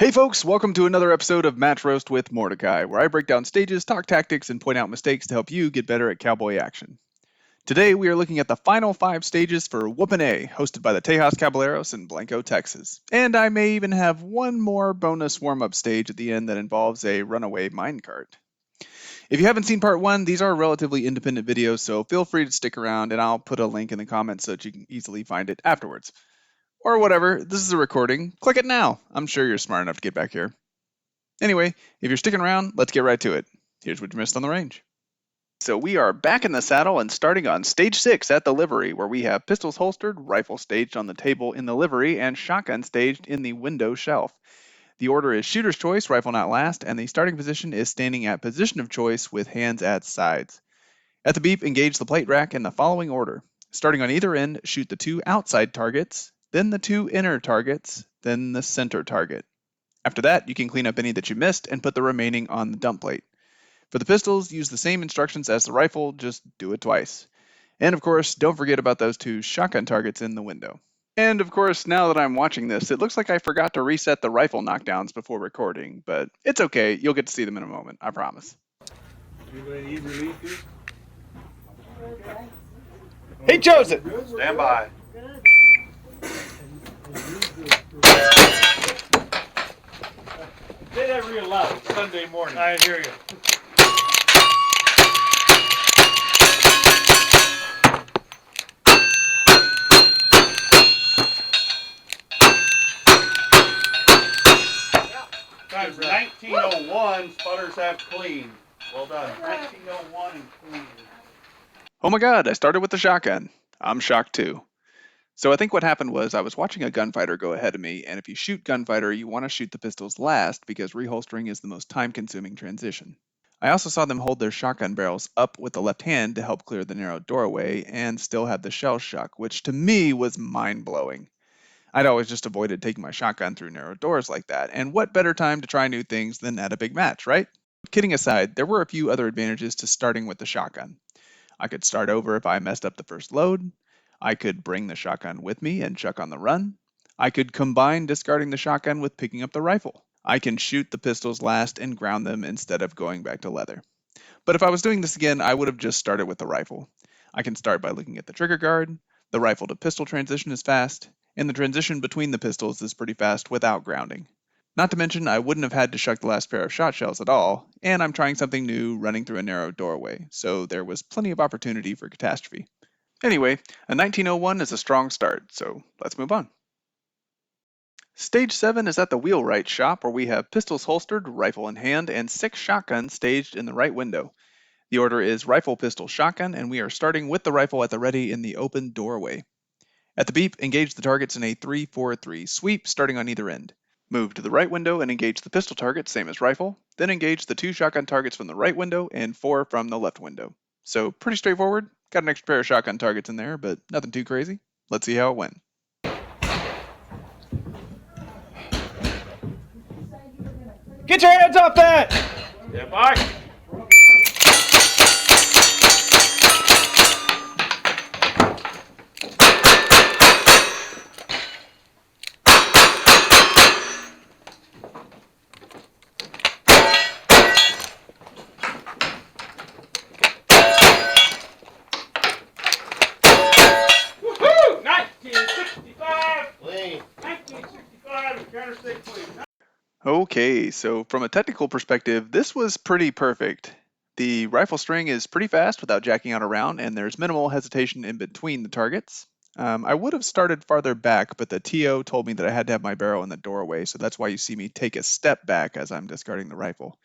Hey folks, welcome to another episode of Match Roast with Mordecai, where I break down stages, talk tactics, and point out mistakes to help you get better at cowboy action. Today we are looking at the final 5 stages for Whoopin' A, hosted by the Tejas Caballeros in Blanco, Texas. And I may even have one more bonus warm-up stage at the end that involves a runaway minecart. If you haven't seen part 1, these are relatively independent videos, so feel free to stick around and I'll put a link in the comments so that you can easily find it afterwards. Or whatever, this is a recording. Click it now. I'm sure you're smart enough to get back here. Anyway, if you're sticking around, let's get right to it. Here's what you missed on the range. So we are back in the saddle and starting on stage 6 at the livery, where we have pistols holstered, rifle staged on the table in the livery, and shotgun staged in the window shelf. The order is shooter's choice, rifle not last, and the starting position is standing at position of choice with hands at sides. At the beep, engage the plate rack in the following order. Starting on either end, shoot the 2 outside targets, then the 2 inner targets, then the center target. After that, you can clean up any that you missed and put the remaining on the dump plate. For the pistols, use the same instructions as the rifle, just do it twice. And of course, don't forget about those 2 shotgun targets in the window. And of course, now that I'm watching this, it looks like I forgot to reset the rifle knockdowns before recording, but it's okay, you'll get to see them in a moment, I promise. Anybody need relief here? Hey Joseph! Stand by. Say that real loud. It's Sunday morning. I hear you. Guys, 1901, sputters have clean. Well done. 1901 and clean. Oh my god, I started with the shotgun. I'm shocked too. So I think what happened was I was watching a gunfighter go ahead of me, and if you shoot gunfighter, you want to shoot the pistols last because reholstering is the most time-consuming transition. I also saw them hold their shotgun barrels up with the left hand to help clear the narrow doorway and still have the shell shock, which to me was mind-blowing. I'd always just avoided taking my shotgun through narrow doors like that, and what better time to try new things than at a big match, right? Kidding aside, there were a few other advantages to starting with the shotgun. I could start over if I messed up the first load. I could bring the shotgun with me and chuck on the run. I could combine discarding the shotgun with picking up the rifle. I can shoot the pistols last and ground them instead of going back to leather. But if I was doing this again, I would have just started with the rifle. I can start by looking at the trigger guard. The rifle to pistol transition is fast, and the transition between the pistols is pretty fast without grounding. Not to mention, I wouldn't have had to shuck the last pair of shot shells at all, and I'm trying something new running through a narrow doorway, so there was plenty of opportunity for catastrophe. Anyway, a 1901 is a strong start, so let's move on. Stage 7 is at the wheelwright shop, where we have pistols holstered, rifle in hand, and 6 shotguns staged in the right window. The order is rifle, pistol, shotgun, and we are starting with the rifle at the ready in the open doorway. At the beep, engage the targets in a 3-4-3 sweep starting on either end. Move to the right window and engage the pistol target, same as rifle, then engage the 2 shotgun targets from the right window and 4 from the left window. So pretty straightforward, got an extra pair of shotgun targets in there, but nothing too crazy. Let's see how it went. Get your hands off that! Stand by. Woohoo! 1965. Clean. 1965. Counter stick, please. Okay, so from a technical perspective, this was pretty perfect. The rifle string is pretty fast without jacking out a round, and there's minimal hesitation in between the targets. I would have started farther back, but the TO told me that I had to have my barrel in the doorway, so that's why you see me take a step back as I'm discarding the rifle.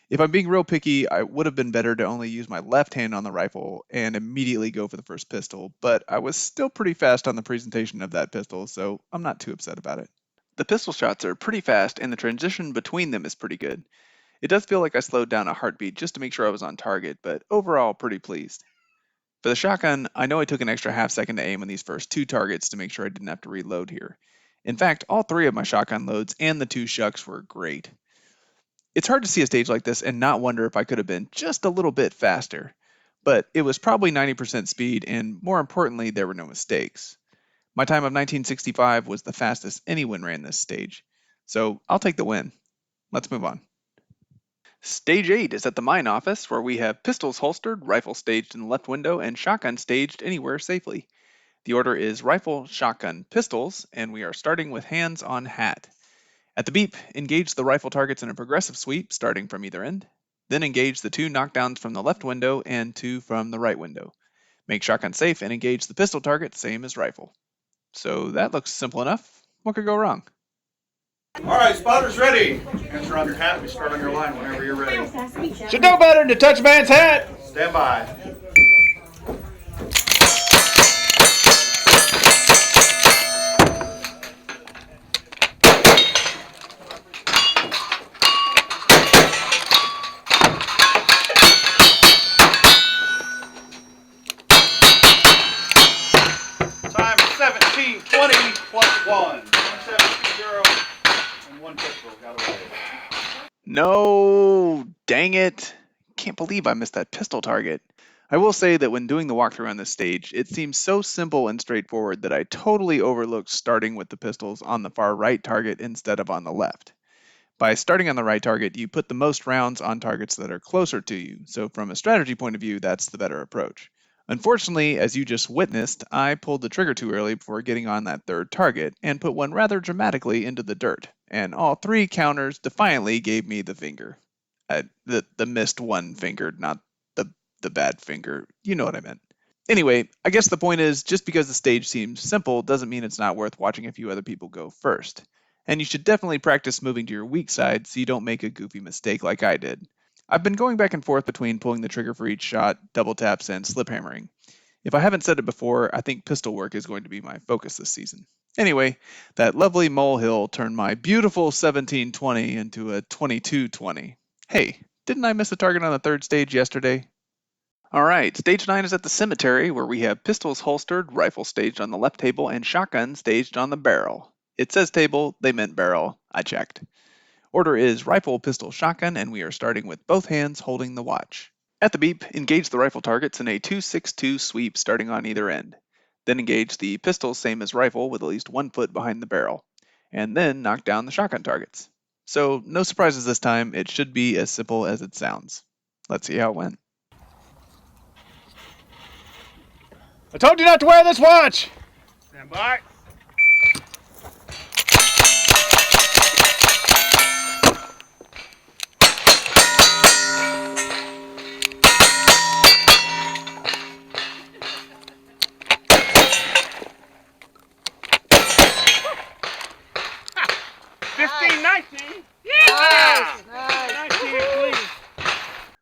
If I'm being real picky, I would have been better to only use my left hand on the rifle and immediately go for the first pistol, but I was still pretty fast on the presentation of that pistol, so I'm not too upset about it. The pistol shots are pretty fast, and the transition between them is pretty good. It does feel like I slowed down a heartbeat just to make sure I was on target, but overall pretty pleased. For the shotgun, I know I took an extra half second to aim on these first 2 targets to make sure I didn't have to reload here. In fact, all 3 of my shotgun loads and the 2 shucks were great. It's hard to see a stage like this and not wonder if I could have been just a little bit faster, but it was probably 90% speed, and more importantly, there were no mistakes. My time of 1965 was the fastest anyone ran this stage. So I'll take the win. Let's move on. Stage 8 is at the mine office, where we have pistols holstered, rifle staged in the left window, and shotgun staged anywhere safely. The order is rifle, shotgun, pistols, and we are starting with hands on hat. At the beep, engage the rifle targets in a progressive sweep starting from either end. Then engage the 2 knockdowns from the left window and 2 from the right window. Make shotgun safe and engage the pistol target, same as rifle. So that looks simple enough. What could go wrong? All right, spotters ready. Hands around your hat. We start on your line whenever you're ready. Should know better than to touch a man's hat. Stand by. Time 17:20 plus 1. 1720 and 1 pistol. Got away. No, dang it. Can't believe I missed that pistol target. I will say that when doing the walkthrough on this stage, it seems so simple and straightforward that I totally overlooked starting with the pistols on the far right target instead of on the left. By starting on the right target, you put the most rounds on targets that are closer to you, so from a strategy point of view, that's the better approach. Unfortunately, as you just witnessed, I pulled the trigger too early before getting on that third target and put one rather dramatically into the dirt, and all 3 counters defiantly gave me the finger. The missed one finger, not the bad finger. You know what I meant. Anyway, I guess the point is just because the stage seems simple doesn't mean it's not worth watching a few other people go first. And you should definitely practice moving to your weak side so you don't make a goofy mistake like I did. I've been going back and forth between pulling the trigger for each shot, double taps, and slip hammering. If I haven't said it before, I think pistol work is going to be my focus this season. Anyway, that lovely molehill turned my beautiful 1720 into a 2220. Hey, didn't I miss a target on the third stage yesterday? All right, stage 9 is at the cemetery, where we have pistols holstered, rifle staged on the left table, and shotgun staged on the barrel. It says table, they meant barrel. I checked. Order is rifle, pistol, shotgun, and we are starting with both hands holding the watch. At the beep, engage the rifle targets in a 2-6-2 sweep starting on either end. Then engage the pistols, same as rifle, with at least 1 foot behind the barrel. And then knock down the shotgun targets. So, no surprises this time. It should be as simple as it sounds. Let's see how it went. I told you not to wear this watch. Stand by.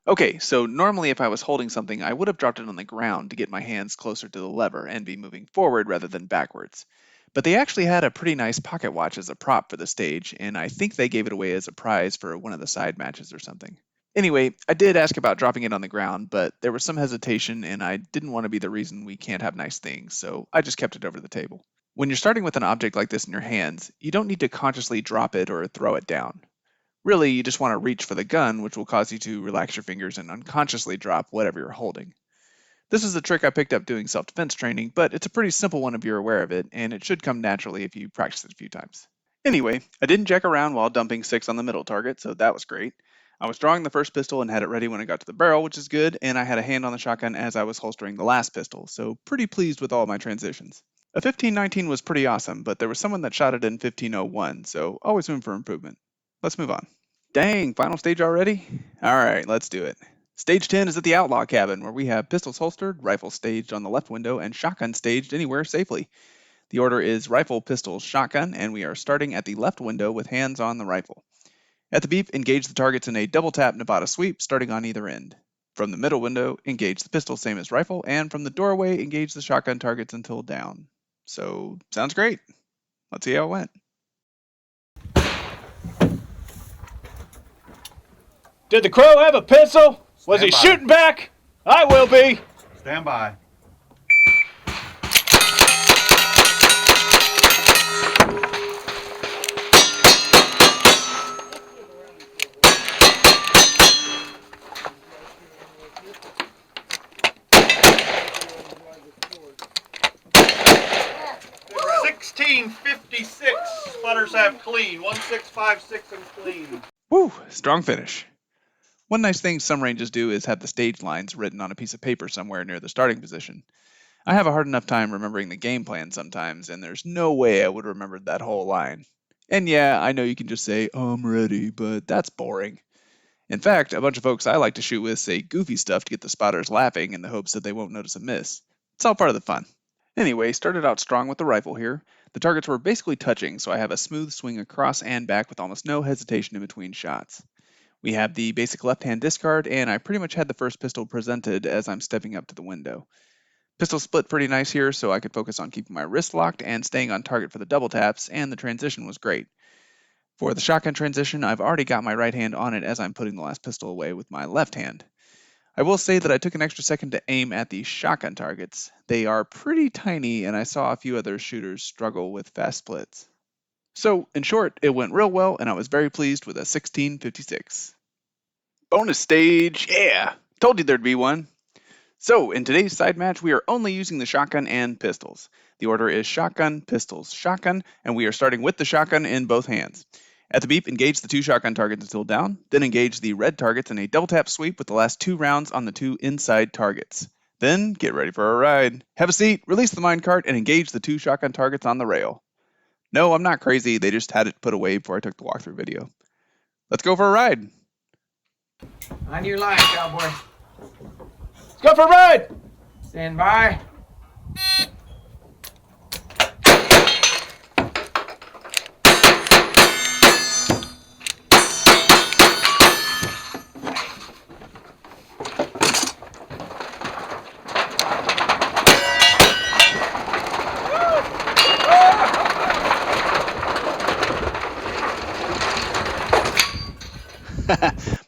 Okay, so normally if I was holding something, I would have dropped it on the ground to get my hands closer to the lever and be moving forward rather than backwards. But they actually had a pretty nice pocket watch as a prop for the stage, and I think they gave it away as a prize for one of the side matches or something. Anyway, I did ask about dropping it on the ground, but there was some hesitation and I didn't want to be the reason we can't have nice things, so I just kept it over the table. When you're starting with an object like this in your hands, you don't need to consciously drop it or throw it down. Really, you just want to reach for the gun, which will cause you to relax your fingers and unconsciously drop whatever you're holding. This is a trick I picked up doing self-defense training, but it's a pretty simple one if you're aware of it, and it should come naturally if you practice it a few times. Anyway, I didn't jack around while dumping 6 on the middle target, so that was great. I was drawing the first pistol and had it ready when I got to the barrel, which is good, and I had a hand on the shotgun as I was holstering the last pistol, so pretty pleased with all my transitions. A 1519 was pretty awesome, but there was someone that shot it in 1501, so always room for improvement. Let's move on. Dang, final stage already? Alright, let's do it. Stage 10 is at the Outlaw cabin, where we have pistols holstered, rifle staged on the left window, and shotgun staged anywhere safely. The order is rifle, pistol, shotgun, and we are starting at the left window with hands on the rifle. At the beep, engage the targets in a double tap Nevada sweep starting on either end. From the middle window, engage the pistol same as rifle, and from the doorway, engage the shotgun targets until down. So, sounds great. Let's see how it went. Did the crow have a pistol? Was he Stand by. shooting back? I will be. Stand by. $16.56. Sputters have clean. 1 6, 5, 6, and clean. Woo, strong finish. One nice thing some ranges do is have the stage lines written on a piece of paper somewhere near the starting position. I have a hard enough time remembering the game plan sometimes, and there's no way I would have remembered that whole line. And yeah, I know you can just say, I'm ready, but that's boring. In fact, a bunch of folks I like to shoot with say goofy stuff to get the spotters laughing in the hopes that they won't notice a miss. It's all part of the fun. Anyway, started out strong with the rifle here. The targets were basically touching, so I have a smooth swing across and back with almost no hesitation in between shots. We have the basic left-hand discard, and I pretty much had the first pistol presented as I'm stepping up to the window. Pistol split pretty nice here, so I could focus on keeping my wrist locked and staying on target for the double taps, and the transition was great. For the shotgun transition, I've already got my right hand on it as I'm putting the last pistol away with my left hand. I will say that I took an extra second to aim at the shotgun targets. They are pretty tiny, and I saw a few other shooters struggle with fast splits. So, in short, it went real well, and I was very pleased with a 1656. Bonus stage, yeah! Told you there'd be one. So, in today's side match, we are only using the shotgun and pistols. The order is shotgun, pistols, shotgun, and we are starting with the shotgun in both hands. At the beep, engage the two shotgun targets until down, then engage the red targets in a double tap sweep with the last 2 rounds on the 2 inside targets. Then, get ready for a ride. Have a seat, release the minecart, and engage the 2 shotgun targets on the rail. No, I'm not crazy, they just had it put away before I took the walkthrough video. Let's go for a ride. On your line, cowboy. Let's go for a ride! Stand by.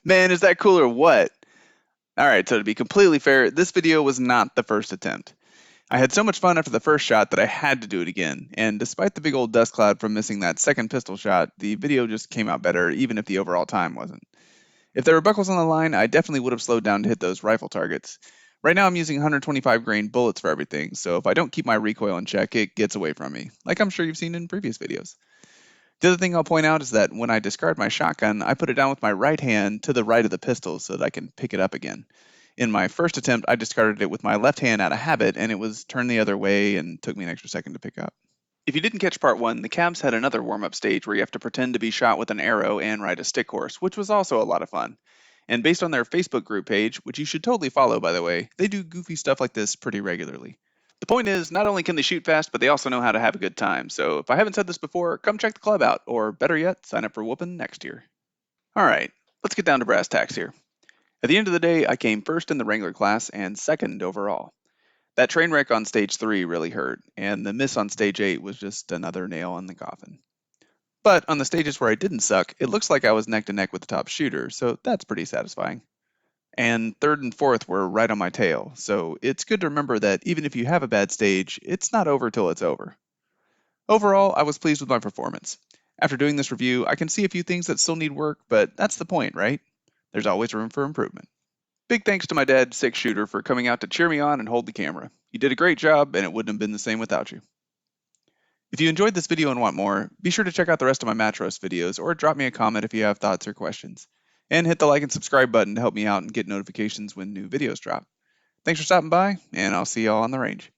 Man, is that cool or what? Alright, so to be completely fair, this video was not the first attempt. I had so much fun after the first shot that I had to do it again, and despite the big old dust cloud from missing that second pistol shot, the video just came out better even if the overall time wasn't. If there were buckles on the line, I definitely would have slowed down to hit those rifle targets. Right now I'm using 125 grain bullets for everything, so if I don't keep my recoil in check, it gets away from me, like I'm sure you've seen in previous videos. The other thing I'll point out is that when I discard my shotgun, I put it down with my right hand to the right of the pistol so that I can pick it up again. In my first attempt, I discarded it with my left hand out of habit, and it was turned the other way and took me an extra second to pick up. If you didn't catch part 1, the cabs had another warm-up stage where you have to pretend to be shot with an arrow and ride a stick horse, which was also a lot of fun. And based on their Facebook group page, which you should totally follow by the way, they do goofy stuff like this pretty regularly. The point is, not only can they shoot fast, but they also know how to have a good time. So if I haven't said this before, come check the club out, or better yet, sign up for Whoopin next year. Alright, let's get down to brass tacks here. At the end of the day, I came first in the Wrangler class and second overall. That train wreck on stage 3 really hurt, and the miss on stage 8 was just another nail in the coffin. But on the stages where I didn't suck, it looks like I was neck to neck with the top shooter, so that's pretty satisfying. And third and fourth were right on my tail, so it's good to remember that even if you have a bad stage, it's not over till it's over. Overall, I was pleased with my performance. After doing this review, I can see a few things that still need work, but that's the point, right? There's always room for improvement. Big thanks to my dad, 6-Shooter, for coming out to cheer me on and hold the camera. You did a great job, and it wouldn't have been the same without you. If you enjoyed this video and want more, be sure to check out the rest of my match roast videos, or drop me a comment if you have thoughts or questions. And hit the like and subscribe button to help me out and get notifications when new videos drop. Thanks for stopping by, and I'll see y'all on the range.